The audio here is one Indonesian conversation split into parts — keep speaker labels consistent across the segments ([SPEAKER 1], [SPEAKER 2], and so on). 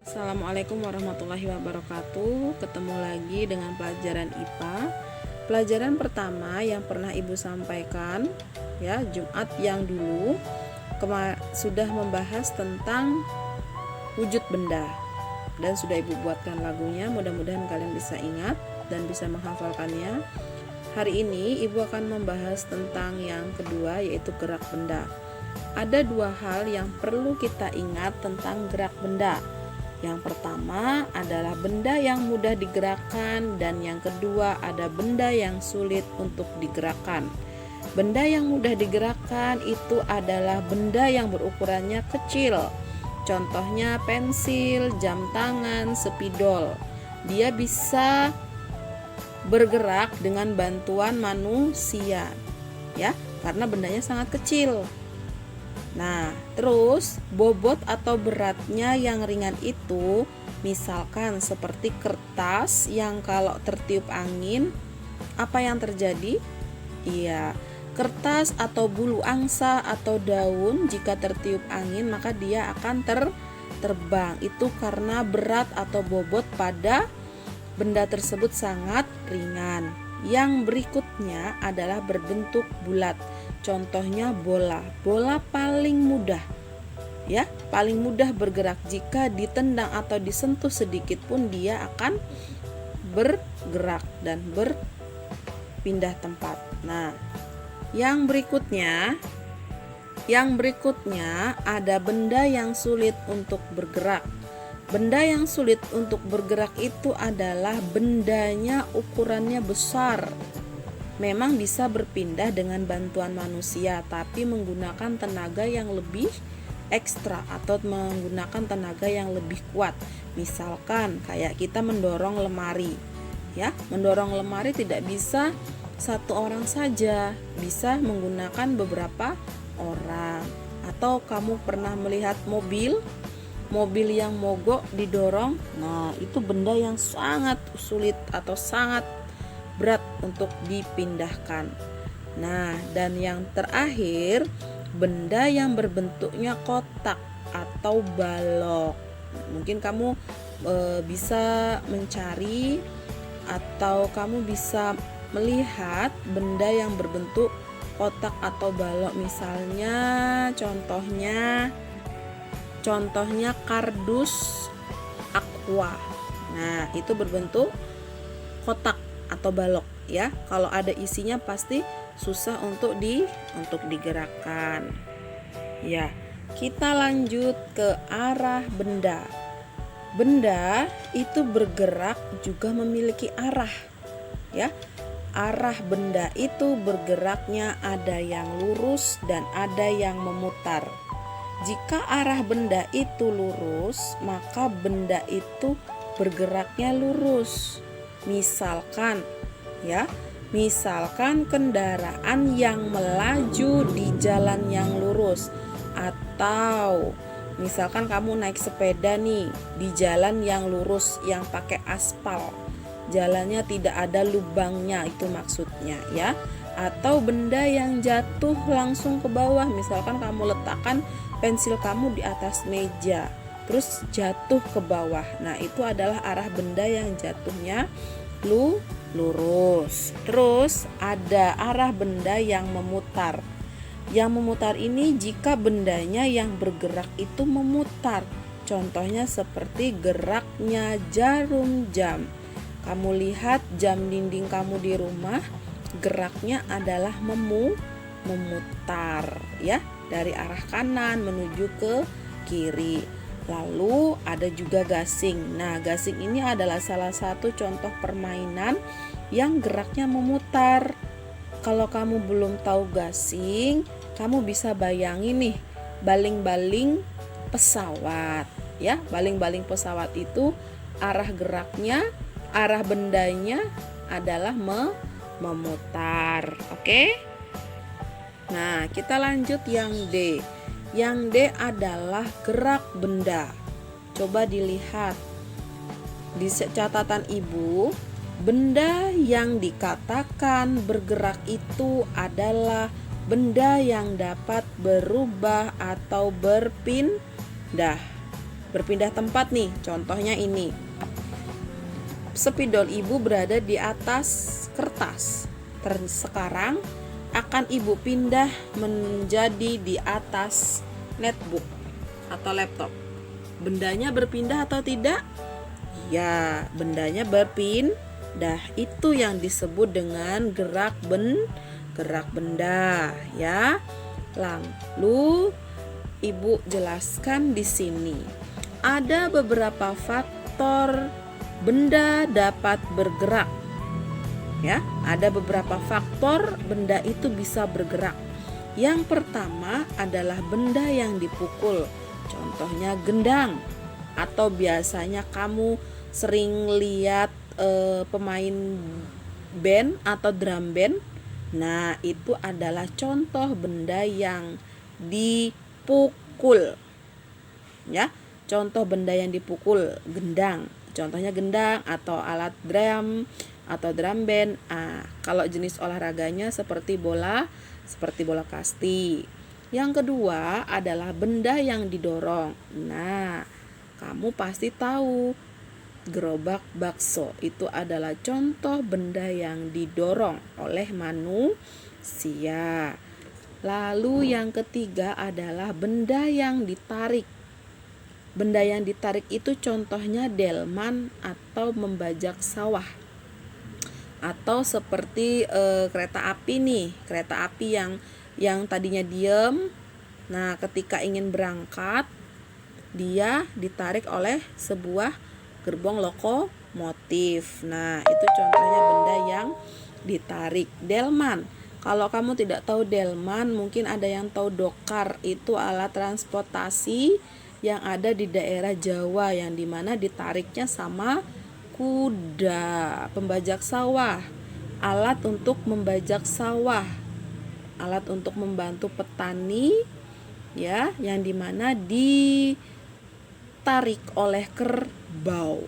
[SPEAKER 1] Assalamualaikum warahmatullahi wabarakatuh. Ketemu lagi dengan pelajaran IPA. Pelajaran pertama yang pernah Ibu sampaikan ya, Jumat yang dulu sudah membahas tentang wujud benda dan sudah Ibu buatkan lagunya. Mudah-mudahan kalian bisa ingat dan bisa menghafalkannya. Hari ini Ibu akan membahas tentang yang kedua, yaitu gerak benda. Ada dua hal yang perlu kita ingat tentang gerak benda. Yang pertama adalah benda yang mudah digerakkan, dan yang kedua ada benda yang sulit untuk digerakkan. Benda yang mudah digerakkan itu adalah benda yang berukurannya kecil. Contohnya pensil, jam tangan, spidol. Dia bisa bergerak dengan bantuan manusia, ya, karena bendanya sangat kecil. Nah, terus bobot atau beratnya yang ringan itu misalkan seperti kertas yang kalau tertiup angin, apa yang terjadi? Iya, kertas atau bulu angsa atau daun jika tertiup angin maka dia akan terbang. Itu karena berat atau bobot pada benda tersebut sangat ringan. Yang berikutnya adalah berbentuk bulat. Contohnya bola. Bola paling mudah, ya, paling mudah bergerak. Jika ditendang atau disentuh sedikit pun dia akan bergerak dan berpindah tempat. Nah, yang berikutnya ada benda yang sulit untuk bergerak. Benda yang sulit untuk bergerak itu adalah bendanya ukurannya besar. Memang bisa berpindah dengan bantuan manusia, tapi menggunakan tenaga yang lebih ekstra atau menggunakan tenaga yang lebih kuat. Misalkan kayak kita mendorong lemari, ya, mendorong lemari tidak bisa satu orang saja, bisa menggunakan beberapa orang. Atau kamu pernah melihat mobil yang mogok didorong? Nah, itu benda yang sangat sulit atau sangat berat untuk dipindahkan. Nah, dan yang terakhir, benda yang berbentuknya kotak atau balok. Mungkin kamu bisa mencari atau kamu bisa melihat benda yang berbentuk kotak atau balok. Misalnya contohnya kardus aqua. Nah, itu berbentuk kotak atau balok, ya. Kalau ada isinya pasti susah untuk digerakkan. Ya, kita lanjut ke arah benda. Benda itu bergerak juga memiliki arah, ya. Arah benda itu bergeraknya ada yang lurus dan ada yang memutar. Jika arah benda itu lurus, maka benda itu bergeraknya lurus. Misalkan kendaraan yang melaju di jalan yang lurus, atau misalkan kamu naik sepeda nih di jalan yang lurus yang pakai aspal, jalannya tidak ada lubangnya, itu maksudnya, ya. Atau benda yang jatuh langsung ke bawah, misalkan kamu letakkan pensil kamu di atas meja terus jatuh ke bawah. Nah, itu adalah arah benda yang jatuhnya lurus. Terus ada arah benda yang memutar. Yang memutar ini jika bendanya yang bergerak itu memutar. Contohnya seperti geraknya jarum jam. Kamu lihat jam dinding kamu di rumah, geraknya adalah memutar, ya, dari arah kanan menuju ke kiri. Lalu ada juga gasing. Nah, gasing ini adalah salah satu contoh permainan yang geraknya memutar. Kalau kamu belum tahu gasing, kamu bisa bayangin nih baling-baling pesawat, ya. Baling-baling pesawat itu arah bendanya adalah memutar. Oke? Nah, kita lanjut yang D. Yang D adalah gerak benda. Coba dilihat di catatan Ibu, benda yang dikatakan bergerak itu adalah benda yang dapat berubah atau berpindah. berpindah tempat nih. Contohnya ini. Spidol ibu berada di atas kertas. Sekarang akan ibu pindah menjadi di atas netbook atau laptop. Bendanya berpindah atau tidak? Ya, bendanya berpindah. Itu yang disebut dengan gerak benda, ya. Lalu ibu jelaskan di sini. Ada beberapa faktor benda dapat bergerak. Ya, ada beberapa faktor benda itu bisa bergerak. Yang pertama adalah benda yang dipukul. Contohnya gendang, atau biasanya kamu sering lihat pemain band atau drum band. Nah, itu adalah contoh benda yang dipukul. Ya, contoh benda yang dipukul, gendang. Contohnya gendang atau alat drum atau drum band. Kalau jenis olahraganya seperti bola kasti. Yang kedua adalah benda yang didorong. Nah, kamu pasti tahu gerobak bakso itu adalah contoh benda yang didorong oleh manusia. Lalu yang ketiga adalah benda yang ditarik. Benda yang ditarik itu contohnya delman atau membajak sawah. Atau seperti kereta api nih, kereta api yang tadinya diem. Nah, ketika ingin berangkat, dia ditarik oleh sebuah gerbong lokomotif. Nah, itu contohnya benda yang ditarik. Delman. Kalau kamu tidak tahu delman, mungkin ada yang tahu dokar. Itu alat transportasi yang ada di daerah Jawa, yang dimana ditariknya sama kuda. Pembajak sawah, alat untuk membajak sawah, alat untuk membantu petani, ya, yang dimana ditarik oleh kerbau.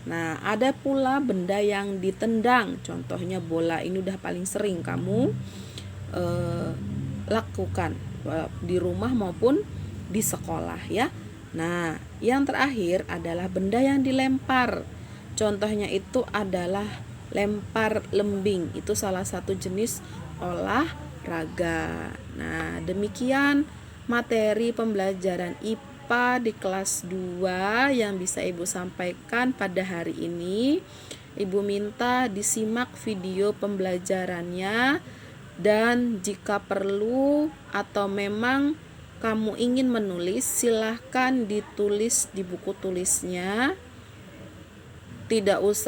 [SPEAKER 1] Nah, ada pula benda yang ditendang, contohnya bola. Ini udah paling sering kamu lakukan di rumah maupun di sekolah, ya. Nah, yang terakhir adalah benda yang dilempar. Contohnya itu adalah lempar lembing. Itu salah satu jenis olahraga. Nah, demikian materi pembelajaran IPA di kelas 2 yang bisa Ibu sampaikan pada hari ini. Ibu minta disimak video pembelajarannya, dan jika perlu atau memang kamu ingin menulis, silahkan ditulis di buku tulisnya. Tidak usah